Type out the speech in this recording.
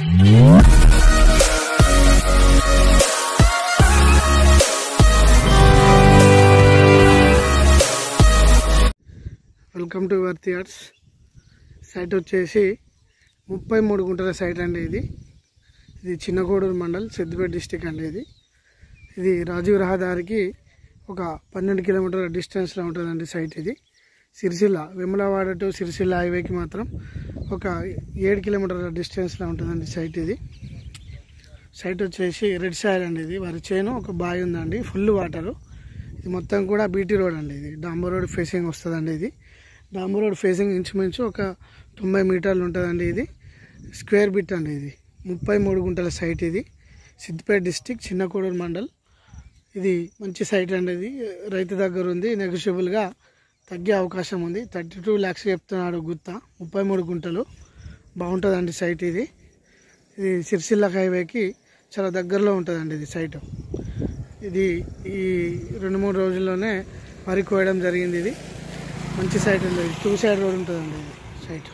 Welcome to Worthy Arts. Site వచ్చేసి 33 గుంటల site అండి. ఇది చిన్నకోడూరు మండల్, సిద్దిపేట డిస్టిక్ అండి. ఇది రాజీవ్ రహదారికి ఒక 12 కిలోమీటర్ల డిస్టెన్స్లో ఉంటుందండి సైట్. ఇది సిరిసిల్ల, వేములవాడ టు సిరిసిల్ల హైవేకి మాత్రం ఒక 7 కిలోమీటర్ల డిస్టెన్స్లో ఉంటుందండి సైట్. ఇది సైట్ వచ్చేసి రెడ్ సాయిల్ అండి. ఇది వరి చేను, ఒక బావి ఉందండి, ఫుల్ వాటరు. ఇది మొత్తం కూడా బీటీ రోడ్ అండి. ఇది డాంబర్ రోడ్ ఫేసింగ్ వస్తుందండి. ఇది డాంబర్ రోడ్ ఫేసింగ్ ఇంచుమించు ఒక 90 మీటర్లు ఉంటుందండి. ఇది స్క్వేర్ బిట్ అండి. ఇది 33 గుంటల సైట్. ఇది సిద్దిపేట డిస్టిక్, చిన్నకోడూరు మండల్. ఇది మంచి సైట్ అండి. ఇది రైతు దగ్గర ఉంది, నెగోషియబుల్గా తగ్గే అవకాశం ఉంది. 32 lakhs చెప్తున్నాడు గుత్త. 33 గుంటలు బాగుంటుందండి సైట్. ఇది సిరిసిల్ల హైవేకి చాలా దగ్గరలో ఉంటుందండి ఇది సైట్. ఇది ఈ 2-3 రోజుల్లోనే వరి కోయడం జరిగింది. ఇది మంచి సైట్ అండి. 2 సైడ్ రోడ్ ఉంటుందండి ఇది సైట్.